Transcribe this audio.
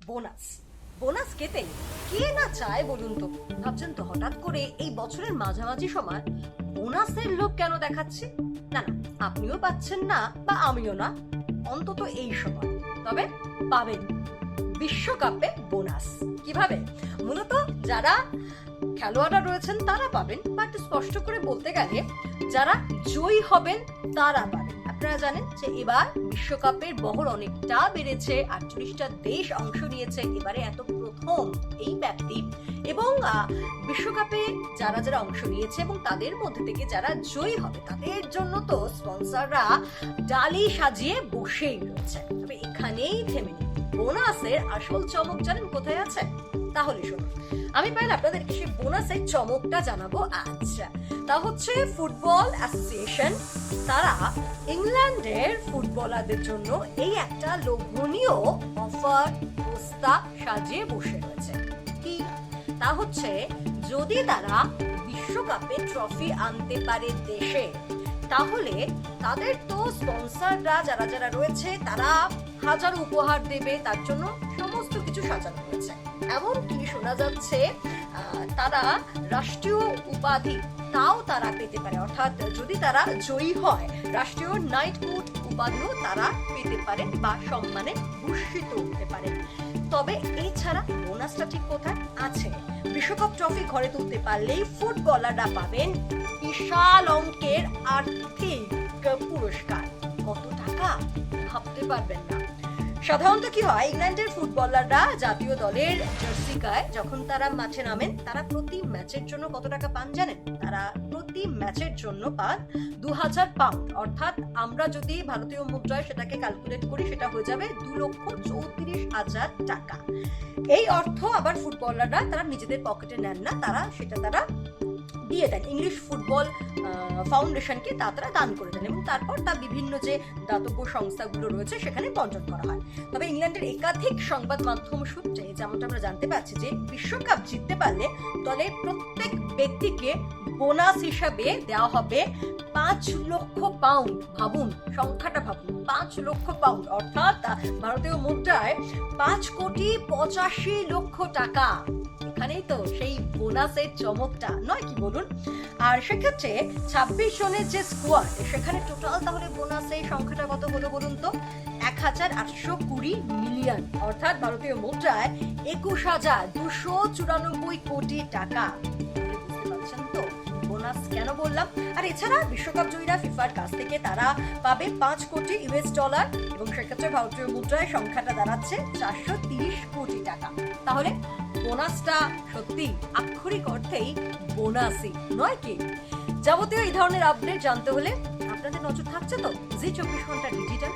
Bonus bonus পেতে কে না চায় বলুন তো। ভাবছেন তো হঠাৎ করে এই বছরের মাঝামাঝি সময় বোনাসের লোভ কেন দেখাচ্ছি? না না, আপনিও পাচ্ছেন না বা আমিও না, অন্তত এই সময়। তবে পাবেন বিশ্বকাপে বোনাস। কিভাবে? মূলত যারা খেলোয়াড়রা রয়েছেন তারা পাবেন, বাট স্পষ্ট করে বলতে গেলে যারা জয়ী হবেন তারা পাবেন। আপনারা জানেন যে এবার বিশ্বকাপের বহর অনেকটা বেড়েছে, 48টা দেশ অংশ নিয়েছে এবারে, এত প্রথম এই ব্যক্তি। এবং বিশ্বকাপে যারা যারা অংশ নিয়েছে এবং তাদের মধ্যে থেকে যারা জয়ী হবে তাদের জন্য তো স্পন্সররা ডালি সাজিয়ে বসেই রয়েছে। তবে এখানেই থেমে নেই, বোনাসের আসল চমক জানেন কোথায় আছে? তাহলে শুনুন, আমি পাইলে আপনাদেরকে সেই বোনাসের চমকটা জানাবো আজ। তা হচ্ছে ফুটবল অ্যাসোসিয়েশন তারা ইংল্যান্ডের ফুটবলারদের জন্য এই একটা লোভনীয় অফার প্রস্তাব সাজিয়ে বসে রয়েছে। কি? তা হচ্ছে যদি তারা বিশ্বকাপে ট্রফি আনতে পারে দেশে, তাহলে তাদের তো স্পন্সররা যারা যারা রয়েছে তারা হাজার উপহার দেবে, তার জন্য সমস্ত কিছু সাজানো হয়েছে। এমনকি শোনা যাচ্ছে তারা রাষ্ট্রীয় উপাধি তাও তারা পেতে পারে, অর্থাৎ যদি তারা জয়ী হয় রাষ্ট্রীয় নাইটহুড উপাধিও তারা পেতে পারেন বা সম্মানে ভূষিত হতে পারেন। তবে এছাড়া বোনাসটা ঠিক কোথায় আছে? বিশ্বকাপ ট্রফি ঘরে তুলতে পারলেই ফুটবলাররা পাবেন বিশাল অঙ্কের আর্থিক পুরস্কার। কত টাকা ভাবতে পারবেন না। সাধারণত কি হয়, ইংল্যান্ডের ফুটবলাররা জাতীয় দলের জার্সি গায়ে যখন তারা মাঠে নামেন, তারা প্রতি ম্যাচের জন্য কত টাকা পান জানেন? তারা প্রতি ম্যাচের জন্য পান 2000 পাউন্ড, অর্থাৎ আমরা যদি ভারতীয় মুদ্রায় সেটাকে ক্যালকুলেট করি সেটা হয়ে যাবে 2,34,000 টাকা। এই অর্থ আবার ফুটবলাররা তারা নিজেদের পকেটে নেন না, তারা দিয়ে দেন ইংলিশ ফুটবল ফাউন্ডেশনকে, তারা দান করে দেন এবং তারপর তা বিভিন্ন যে দাতব্য সংস্থাগুলো রয়েছে সেখানে বন্টন করা হয়। তবে ইংল্যান্ডের একাধিক সংবাদ মাধ্যম সূত্রে যেমনটা আমরা জানতে পারছি যে বিশ্বকাপ জিততে পারলে দলের প্রত্যেক ব্যক্তিকে বোনাস হিসাবে দেওয়া হবে 5 লক্ষ পাউন্ড। ভাবুন, সংখ্যাটা ভাবুন, 5 লক্ষ পাউন্ড অর্থাৎ ভারতীয় মুদ্রায় 5,85,00,000 টাকা। এখানেই তো সেই বোনাসের চমকটা, নয় কি বলুন? আর সেক্ষেত্রে 26 জনের যে স্কোয়াড, সেখানে টোটাল তাহলে বোনাসের সংখ্যাটা কত হলো বলুন তো? 1,820 মিলিয়ন, অর্থাৎ ভারতীয় মুদ্রায় 21,294 কোটি টাকা। বুঝতে পারছেন তো বোনাস কেন বললাম? আর এছাড়া বিশ্বকাপ জয়ীরা ফিফার কাছ থেকে তারা পাবে 5 কোটি ইউএস ডলার এবং সেক্ষেত্রে ভারতীয় মুদ্রায় সংখ্যাটা দাঁড়াচ্ছে 430 কোটি টাকা। তাহলে বোনাসটা সত্যি আক্ষরিক অর্থেই বোনাসই, নয় কি? যাবতীয় এই ধরনের আপডেট জানতে হলে আপনাদের নজর থাকছে তো জি 24 ঘন্টা ডিজিটাল।